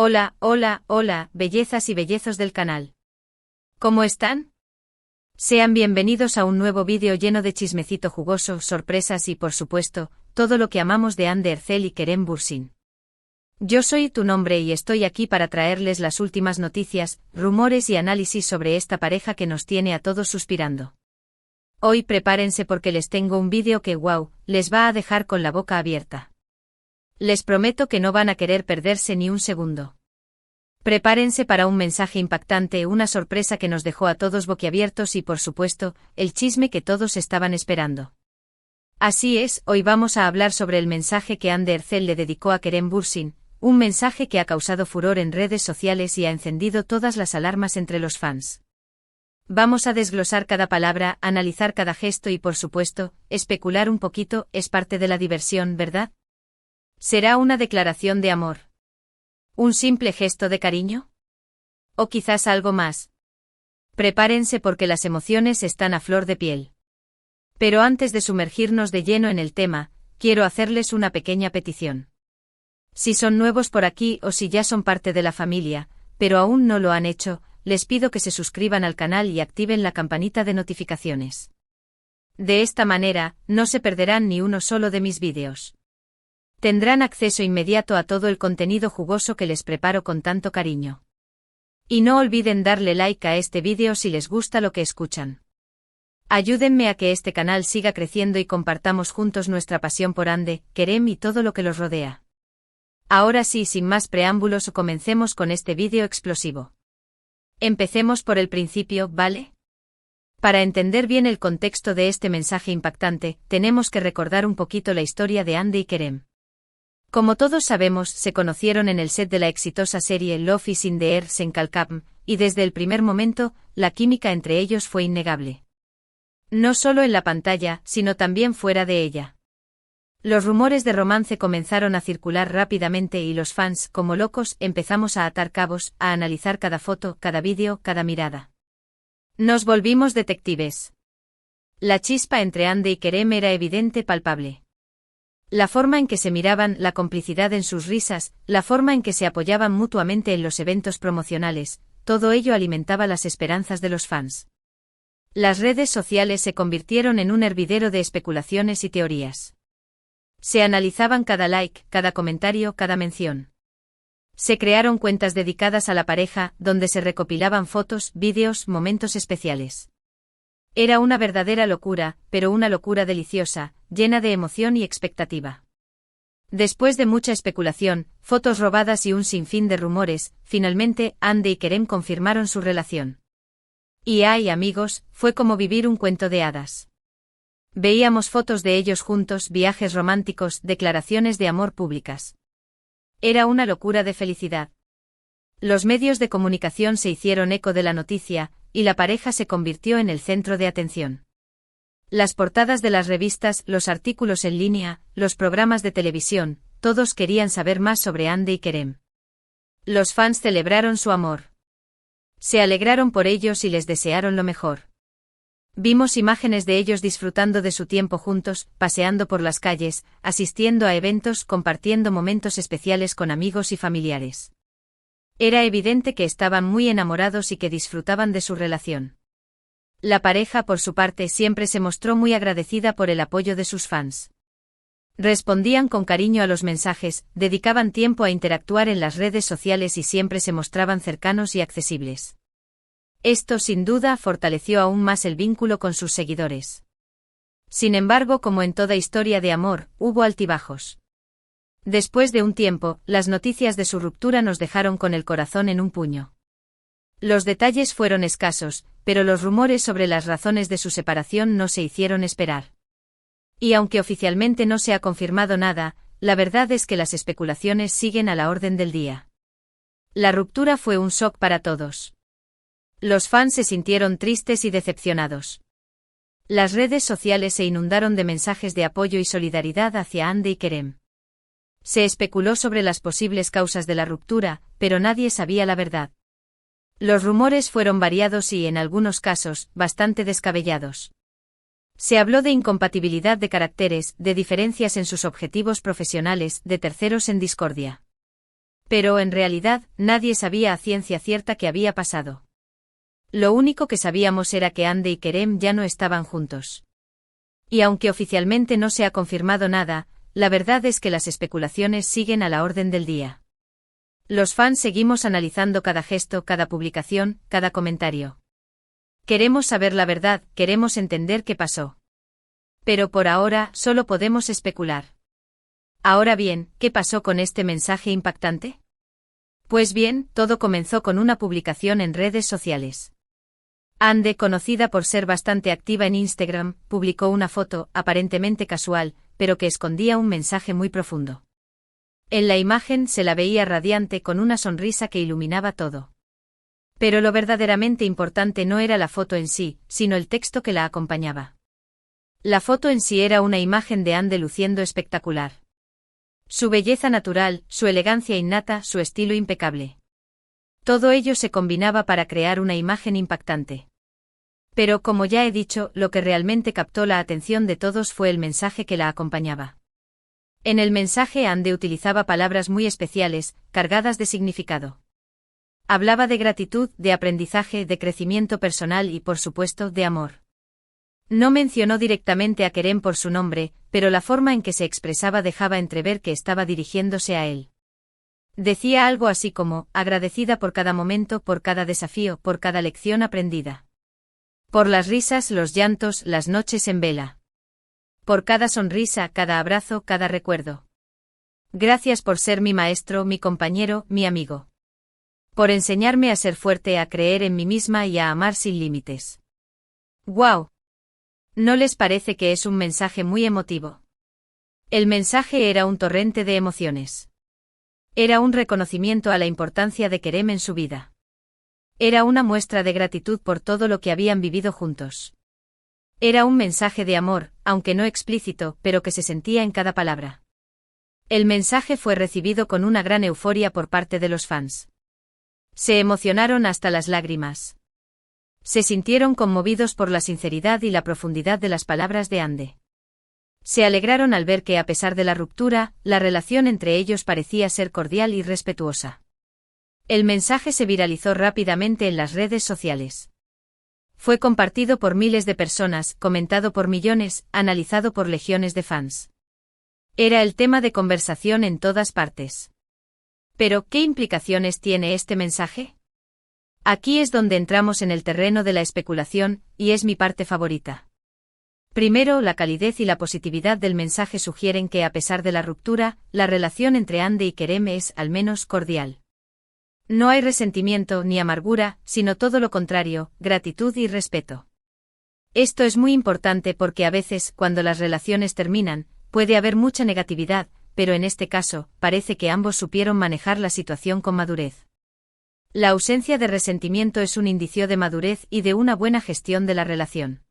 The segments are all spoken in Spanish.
Hola, hola, hola, bellezas y bellezos del canal. ¿Cómo están? Sean bienvenidos a un nuevo vídeo lleno de chismecito jugoso, sorpresas y, por supuesto, todo lo que amamos de Hande Erçel y Kerem Bürsin. Yo soy tu nombre y estoy aquí para traerles las últimas noticias, rumores y análisis sobre esta pareja que nos tiene a todos suspirando. Hoy prepárense porque les tengo un vídeo que, wow, les va a dejar con la boca abierta. Les prometo que no van a querer perderse ni un segundo. Prepárense para un mensaje impactante, una sorpresa que nos dejó a todos boquiabiertos y, por supuesto, el chisme que todos estaban esperando. Así es, hoy vamos a hablar sobre el mensaje que Hande Erçel le dedicó a Kerem Bürsin, un mensaje que ha causado furor en redes sociales y ha encendido todas las alarmas entre los fans. Vamos a desglosar cada palabra, analizar cada gesto y, por supuesto, especular un poquito, es parte de la diversión, ¿verdad? ¿Será una declaración de amor? ¿Un simple gesto de cariño? ¿O quizás algo más? Prepárense porque las emociones están a flor de piel. Pero antes de sumergirnos de lleno en el tema, quiero hacerles una pequeña petición. Si son nuevos por aquí o si ya son parte de la familia, pero aún no lo han hecho, les pido que se suscriban al canal y activen la campanita de notificaciones. De esta manera, no se perderán ni uno solo de mis vídeos. Tendrán acceso inmediato a todo el contenido jugoso que les preparo con tanto cariño. Y no olviden darle like a este vídeo si les gusta lo que escuchan. Ayúdenme a que este canal siga creciendo y compartamos juntos nuestra pasión por Hande, Kerem y todo lo que los rodea. Ahora sí, sin más preámbulos, comencemos con este vídeo explosivo. Empecemos por el principio, ¿vale? Para entender bien el contexto de este mensaje impactante, tenemos que recordar un poquito la historia de Hande y Kerem. Como todos sabemos, se conocieron en el set de la exitosa serie Love is in the Air en Calcam, y desde el primer momento, la química entre ellos fue innegable. No solo en la pantalla, sino también fuera de ella. Los rumores de romance comenzaron a circular rápidamente y los fans, como locos, empezamos a atar cabos, a analizar cada foto, cada vídeo, cada mirada. Nos volvimos detectives. La chispa entre Hande y Kerem era evidente, palpable. La forma en que se miraban, la complicidad en sus risas, la forma en que se apoyaban mutuamente en los eventos promocionales, todo ello alimentaba las esperanzas de los fans. Las redes sociales se convirtieron en un hervidero de especulaciones y teorías. Se analizaban cada like, cada comentario, cada mención. Se crearon cuentas dedicadas a la pareja, donde se recopilaban fotos, vídeos, momentos especiales. Era una verdadera locura, pero una locura deliciosa, llena de emoción y expectativa. Después de mucha especulación, fotos robadas y un sinfín de rumores, finalmente, Hande y Kerem confirmaron su relación. Y ay, amigos, fue como vivir un cuento de hadas. Veíamos fotos de ellos juntos, viajes románticos, declaraciones de amor públicas. Era una locura de felicidad. Los medios de comunicación se hicieron eco de la noticia, y la pareja se convirtió en el centro de atención. Las portadas de las revistas, los artículos en línea, los programas de televisión, todos querían saber más sobre Hande y Kerem. Los fans celebraron su amor. Se alegraron por ellos y les desearon lo mejor. Vimos imágenes de ellos disfrutando de su tiempo juntos, paseando por las calles, asistiendo a eventos, compartiendo momentos especiales con amigos y familiares. Era evidente que estaban muy enamorados y que disfrutaban de su relación. La pareja, por su parte, siempre se mostró muy agradecida por el apoyo de sus fans. Respondían con cariño a los mensajes, dedicaban tiempo a interactuar en las redes sociales y siempre se mostraban cercanos y accesibles. Esto, sin duda, fortaleció aún más el vínculo con sus seguidores. Sin embargo, como en toda historia de amor, hubo altibajos. Después de un tiempo, las noticias de su ruptura nos dejaron con el corazón en un puño. Los detalles fueron escasos, pero los rumores sobre las razones de su separación no se hicieron esperar. Y aunque oficialmente no se ha confirmado nada, la verdad es que las especulaciones siguen a la orden del día. La ruptura fue un shock para todos. Los fans se sintieron tristes y decepcionados. Las redes sociales se inundaron de mensajes de apoyo y solidaridad hacia Hande y Kerem. Se especuló sobre las posibles causas de la ruptura, pero nadie sabía la verdad. Los rumores fueron variados y, en algunos casos, bastante descabellados. Se habló de incompatibilidad de caracteres, de diferencias en sus objetivos profesionales, de terceros en discordia. Pero en realidad, nadie sabía a ciencia cierta qué había pasado. Lo único que sabíamos era que Ande y Kerem ya no estaban juntos. Y aunque oficialmente no se ha confirmado nada, la verdad es que las especulaciones siguen a la orden del día. Los fans seguimos analizando cada gesto, cada publicación, cada comentario. Queremos saber la verdad, queremos entender qué pasó. Pero por ahora, solo podemos especular. Ahora bien, ¿qué pasó con este mensaje impactante? Pues bien, todo comenzó con una publicación en redes sociales. Ande, conocida por ser bastante activa en Instagram, publicó una foto, aparentemente casual, pero que escondía un mensaje muy profundo. En la imagen se la veía radiante con una sonrisa que iluminaba todo. Pero lo verdaderamente importante no era la foto en sí, sino el texto que la acompañaba. La foto en sí era una imagen de Ande luciendo espectacular. Su belleza natural, su elegancia innata, su estilo impecable. Todo ello se combinaba para crear una imagen impactante. Pero como ya he dicho, lo que realmente captó la atención de todos fue el mensaje que la acompañaba. En el mensaje Ande utilizaba palabras muy especiales, cargadas de significado. Hablaba de gratitud, de aprendizaje, de crecimiento personal y, por supuesto, de amor. No mencionó directamente a Kerem por su nombre, pero la forma en que se expresaba dejaba entrever que estaba dirigiéndose a él. Decía algo así como, agradecida por cada momento, por cada desafío, por cada lección aprendida. Por las risas, los llantos, las noches en vela. Por cada sonrisa, cada abrazo, cada recuerdo. Gracias por ser mi maestro, mi compañero, mi amigo. Por enseñarme a ser fuerte, a creer en mí misma y a amar sin límites. ¡Guau! ¿No les parece que es un mensaje muy emotivo? El mensaje era un torrente de emociones. Era un reconocimiento a la importancia de Kerem en su vida. Era una muestra de gratitud por todo lo que habían vivido juntos. Era un mensaje de amor, aunque no explícito, pero que se sentía en cada palabra. El mensaje fue recibido con una gran euforia por parte de los fans. Se emocionaron hasta las lágrimas. Se sintieron conmovidos por la sinceridad y la profundidad de las palabras de Ande. Se alegraron al ver que a pesar de la ruptura, la relación entre ellos parecía ser cordial y respetuosa. El mensaje se viralizó rápidamente en las redes sociales. Fue compartido por miles de personas, comentado por millones, analizado por legiones de fans. Era el tema de conversación en todas partes. Pero, ¿qué implicaciones tiene este mensaje? Aquí es donde entramos en el terreno de la especulación, y es mi parte favorita. Primero, la calidez y la positividad del mensaje sugieren que a pesar de la ruptura, la relación entre Ande y Kerem es, al menos, cordial. No hay resentimiento ni amargura, sino todo lo contrario, gratitud y respeto. Esto es muy importante porque a veces, cuando las relaciones terminan, puede haber mucha negatividad, pero en este caso, parece que ambos supieron manejar la situación con madurez. La ausencia de resentimiento es un indicio de madurez y de una buena gestión de la relación.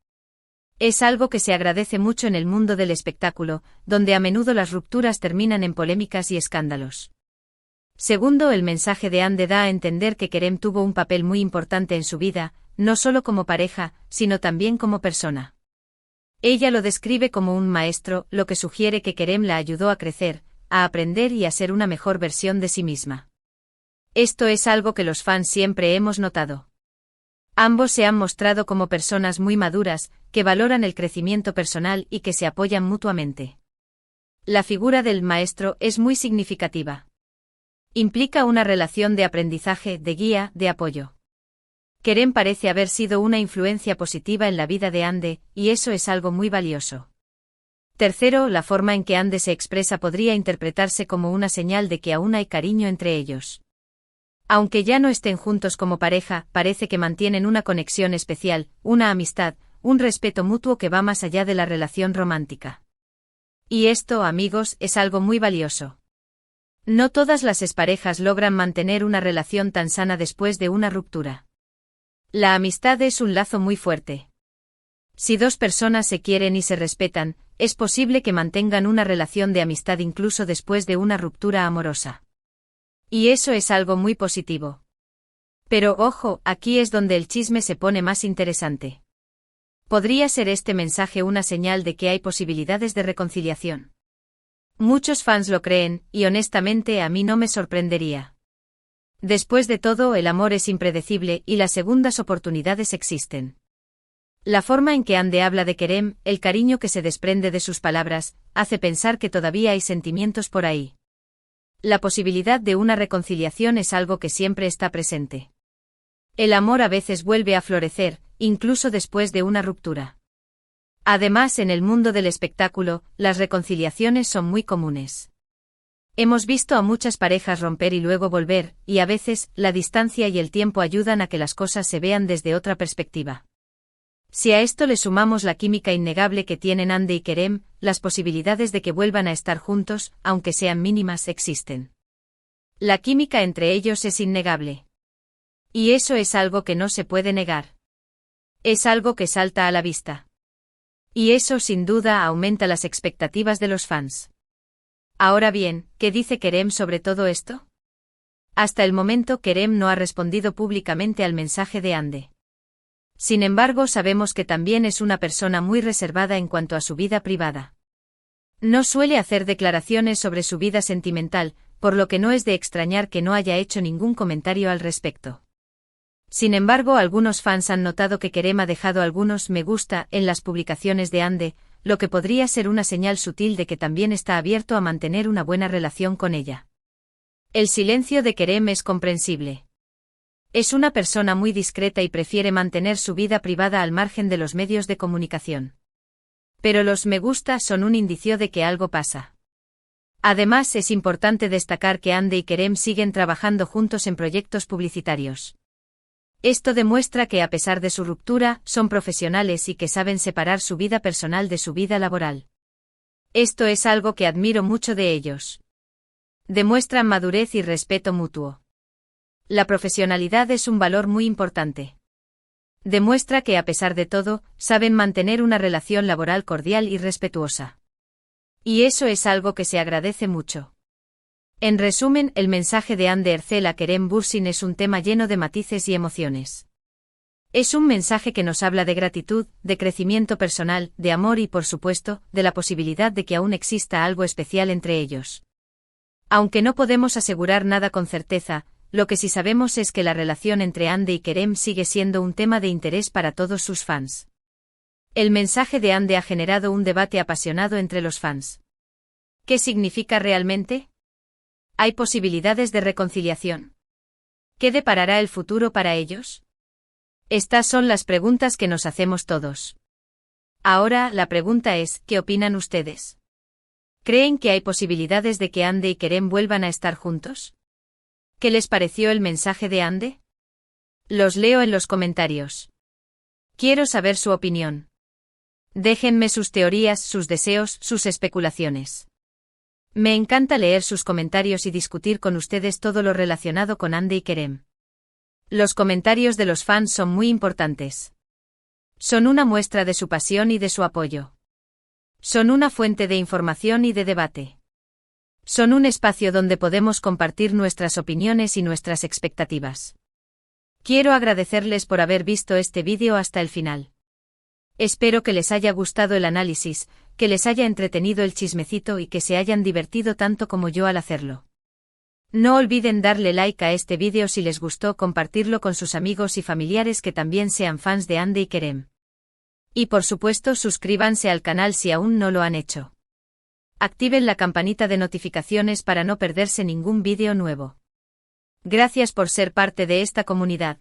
Es algo que se agradece mucho en el mundo del espectáculo, donde a menudo las rupturas terminan en polémicas y escándalos. Segundo, el mensaje de Ande da a entender que Kerem tuvo un papel muy importante en su vida, no solo como pareja, sino también como persona. Ella lo describe como un maestro, lo que sugiere que Kerem la ayudó a crecer, a aprender y a ser una mejor versión de sí misma. Esto es algo que los fans siempre hemos notado. Ambos se han mostrado como personas muy maduras, que valoran el crecimiento personal y que se apoyan mutuamente. La figura del maestro es muy significativa. Implica una relación de aprendizaje, de guía, de apoyo. Kerem parece haber sido una influencia positiva en la vida de Ande, y eso es algo muy valioso. Tercero, la forma en que Ande se expresa podría interpretarse como una señal de que aún hay cariño entre ellos. Aunque ya no estén juntos como pareja, parece que mantienen una conexión especial, una amistad, un respeto mutuo que va más allá de la relación romántica. Y esto, amigos, es algo muy valioso. No todas las exparejas logran mantener una relación tan sana después de una ruptura. La amistad es un lazo muy fuerte. Si dos personas se quieren y se respetan, es posible que mantengan una relación de amistad incluso después de una ruptura amorosa. Y eso es algo muy positivo. Pero ojo, aquí es donde el chisme se pone más interesante. ¿Podría ser este mensaje una señal de que hay posibilidades de reconciliación? Muchos fans lo creen, y honestamente a mí no me sorprendería. Después de todo, el amor es impredecible y las segundas oportunidades existen. La forma en que Ande habla de Kerem, el cariño que se desprende de sus palabras, hace pensar que todavía hay sentimientos por ahí. La posibilidad de una reconciliación es algo que siempre está presente. El amor a veces vuelve a florecer, incluso después de una ruptura. Además, en el mundo del espectáculo, las reconciliaciones son muy comunes. Hemos visto a muchas parejas romper y luego volver, y a veces, la distancia y el tiempo ayudan a que las cosas se vean desde otra perspectiva. Si a esto le sumamos la química innegable que tienen Ande y Kerem, las posibilidades de que vuelvan a estar juntos, aunque sean mínimas, existen. La química entre ellos es innegable. Y eso es algo que no se puede negar. Es algo que salta a la vista. Y eso sin duda aumenta las expectativas de los fans. Ahora bien, ¿qué dice Kerem sobre todo esto? Hasta el momento Kerem no ha respondido públicamente al mensaje de Ande. Sin embargo, sabemos que también es una persona muy reservada en cuanto a su vida privada. No suele hacer declaraciones sobre su vida sentimental, por lo que no es de extrañar que no haya hecho ningún comentario al respecto. Sin embargo, algunos fans han notado que Kerem ha dejado algunos me gusta en las publicaciones de Ande, lo que podría ser una señal sutil de que también está abierto a mantener una buena relación con ella. El silencio de Kerem es comprensible. Es una persona muy discreta y prefiere mantener su vida privada al margen de los medios de comunicación. Pero los me gusta son un indicio de que algo pasa. Además, es importante destacar que Ande y Kerem siguen trabajando juntos en proyectos publicitarios. Esto demuestra que a pesar de su ruptura, son profesionales y que saben separar su vida personal de su vida laboral. Esto es algo que admiro mucho de ellos. Demuestran madurez y respeto mutuo. La profesionalidad es un valor muy importante. Demuestra que a pesar de todo, saben mantener una relación laboral cordial y respetuosa. Y eso es algo que se agradece mucho. En resumen, el mensaje de Ande Erçel a Kerem Bürsin es un tema lleno de matices y emociones. Es un mensaje que nos habla de gratitud, de crecimiento personal, de amor y, por supuesto, de la posibilidad de que aún exista algo especial entre ellos. Aunque no podemos asegurar nada con certeza, lo que sí sabemos es que la relación entre Ande y Kerem sigue siendo un tema de interés para todos sus fans. El mensaje de Ande ha generado un debate apasionado entre los fans. ¿Qué significa realmente? ¿Hay posibilidades de reconciliación? ¿Qué deparará el futuro para ellos? Estas son las preguntas que nos hacemos todos. Ahora, la pregunta es, ¿qué opinan ustedes? ¿Creen que hay posibilidades de que Ande y Kerem vuelvan a estar juntos? ¿Qué les pareció el mensaje de Ande? Los leo en los comentarios. Quiero saber su opinión. Déjenme sus teorías, sus deseos, sus especulaciones. Me encanta leer sus comentarios y discutir con ustedes todo lo relacionado con Ande y Kerem. Los comentarios de los fans son muy importantes. Son una muestra de su pasión y de su apoyo. Son una fuente de información y de debate. Son un espacio donde podemos compartir nuestras opiniones y nuestras expectativas. Quiero agradecerles por haber visto este vídeo hasta el final. Espero que les haya gustado el análisis, que les haya entretenido el chismecito y que se hayan divertido tanto como yo al hacerlo. No olviden darle like a este vídeo si les gustó, compartirlo con sus amigos y familiares que también sean fans de Ande y Kerem. Y por supuesto suscríbanse al canal si aún no lo han hecho. Activen la campanita de notificaciones para no perderse ningún vídeo nuevo. Gracias por ser parte de esta comunidad.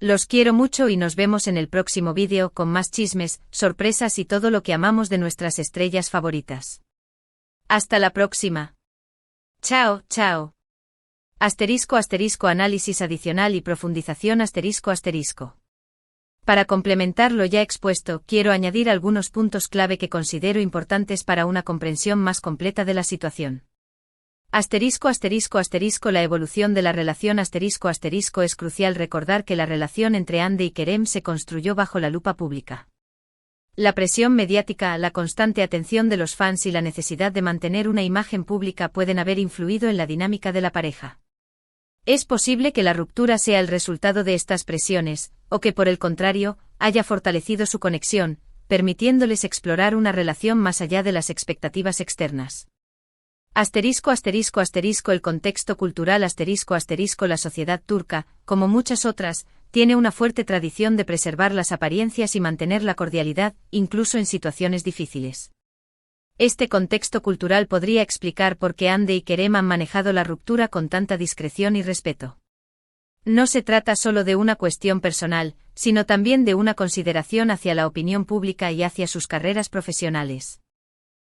Los quiero mucho y nos vemos en el próximo vídeo con más chismes, sorpresas y todo lo que amamos de nuestras estrellas favoritas. Hasta la próxima. Chao, chao. Análisis adicional y profundización ***. Para complementar lo ya expuesto, quiero añadir algunos puntos clave que considero importantes para una comprensión más completa de la situación. La evolución de la relación ***. Es crucial recordar que la relación entre Ande y Kerem se construyó bajo la lupa pública. La presión mediática, la constante atención de los fans y la necesidad de mantener una imagen pública pueden haber influido en la dinámica de la pareja. Es posible que la ruptura sea el resultado de estas presiones, o que por el contrario, haya fortalecido su conexión, permitiéndoles explorar una relación más allá de las expectativas externas. Asterisco asterisco asterisco el contexto cultural asterisco asterisco la sociedad turca, como muchas otras, tiene una fuerte tradición de preservar las apariencias y mantener la cordialidad, incluso en situaciones difíciles. Este contexto cultural podría explicar por qué Hande y Kerem han manejado la ruptura con tanta discreción y respeto. No se trata solo de una cuestión personal, sino también de una consideración hacia la opinión pública y hacia sus carreras profesionales.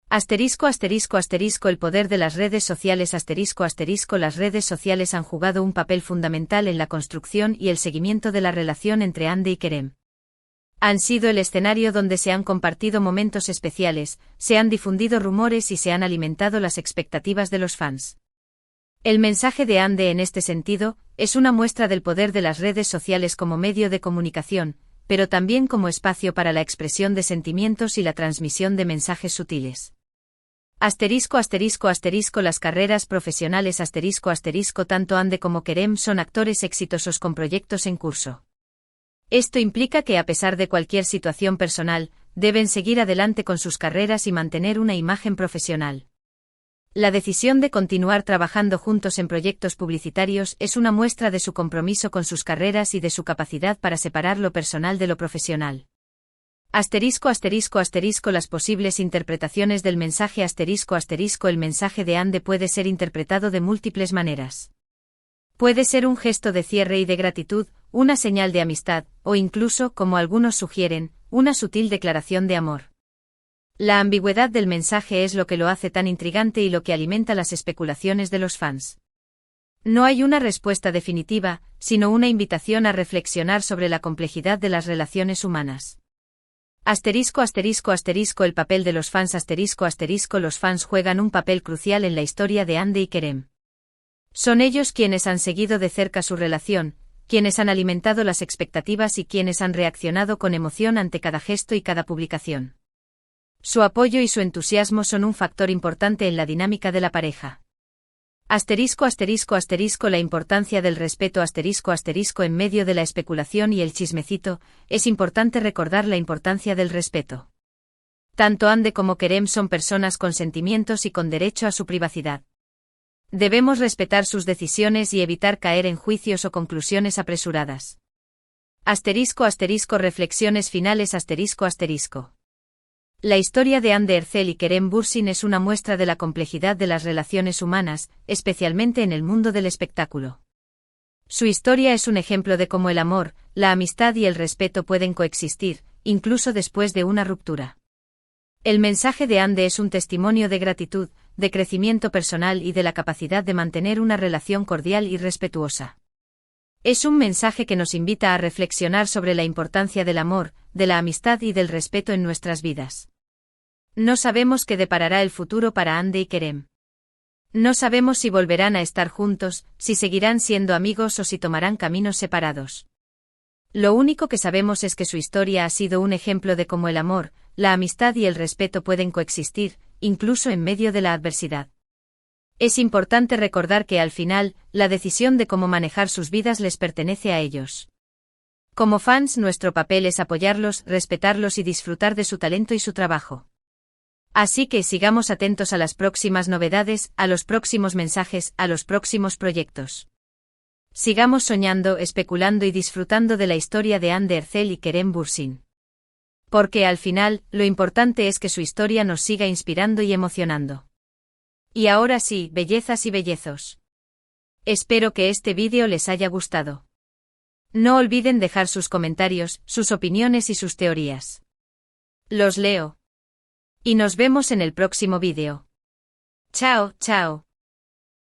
Asterisco asterisco asterisco el poder de las redes sociales asterisco asterisco las redes sociales han jugado un papel fundamental en la construcción y el seguimiento de la relación entre Hande y Kerem. Han sido el escenario donde se han compartido momentos especiales, se han difundido rumores y se han alimentado las expectativas de los fans. El mensaje de Hande en este sentido, es una muestra del poder de las redes sociales como medio de comunicación, pero también como espacio para la expresión de sentimientos y la transmisión de mensajes sutiles. Asterisco asterisco asterisco las carreras profesionales asterisco asterisco tanto Hande como Kerem son actores exitosos con proyectos en curso. Esto implica que a pesar de cualquier situación personal, deben seguir adelante con sus carreras y mantener una imagen profesional. La decisión de continuar trabajando juntos en proyectos publicitarios es una muestra de su compromiso con sus carreras y de su capacidad para separar lo personal de lo profesional. Asterisco asterisco asterisco las posibles interpretaciones del mensaje asterisco asterisco el mensaje de Hande puede ser interpretado de múltiples maneras. Puede ser un gesto de cierre y de gratitud, una señal de amistad, o incluso, como algunos sugieren, una sutil declaración de amor. La ambigüedad del mensaje es lo que lo hace tan intrigante y lo que alimenta las especulaciones de los fans. No hay una respuesta definitiva, sino una invitación a reflexionar sobre la complejidad de las relaciones humanas. Asterisco asterisco asterisco el papel de los fans asterisco asterisco los fans juegan un papel crucial en la historia de Hande y Kerem. Son ellos quienes han seguido de cerca su relación, quienes han alimentado las expectativas y quienes han reaccionado con emoción ante cada gesto y cada publicación. Su apoyo y su entusiasmo son un factor importante en la dinámica de la pareja. Asterisco asterisco asterisco la importancia del respeto asterisco asterisco en medio de la especulación y el chismecito, es importante recordar la importancia del respeto. Tanto Hande como Kerem son personas con sentimientos y con derecho a su privacidad. Debemos respetar sus decisiones y evitar caer en juicios o conclusiones apresuradas. Asterisco asterisco reflexiones finales asterisco asterisco. La historia de Hande Erçel y Kerem Bürsin es una muestra de la complejidad de las relaciones humanas, especialmente en el mundo del espectáculo. Su historia es un ejemplo de cómo el amor, la amistad y el respeto pueden coexistir, incluso después de una ruptura. El mensaje de Hande es un testimonio de gratitud, de crecimiento personal y de la capacidad de mantener una relación cordial y respetuosa. Es un mensaje que nos invita a reflexionar sobre la importancia del amor, de la amistad y del respeto en nuestras vidas. No sabemos qué deparará el futuro para Hande y Kerem. No sabemos si volverán a estar juntos, si seguirán siendo amigos o si tomarán caminos separados. Lo único que sabemos es que su historia ha sido un ejemplo de cómo el amor, la amistad y el respeto pueden coexistir, incluso en medio de la adversidad. Es importante recordar que al final, la decisión de cómo manejar sus vidas les pertenece a ellos. Como fans, nuestro papel es apoyarlos, respetarlos y disfrutar de su talento y su trabajo. Así que sigamos atentos a las próximas novedades, a los próximos mensajes, a los próximos proyectos. Sigamos soñando, especulando y disfrutando de la historia de Hande Erçel y Kerem Bürsin. Porque al final, lo importante es que su historia nos siga inspirando y emocionando. Y ahora sí, bellezas y bellezos. Espero que este vídeo les haya gustado. No olviden dejar sus comentarios, sus opiniones y sus teorías. Los leo. Y nos vemos en el próximo vídeo. Chao, chao.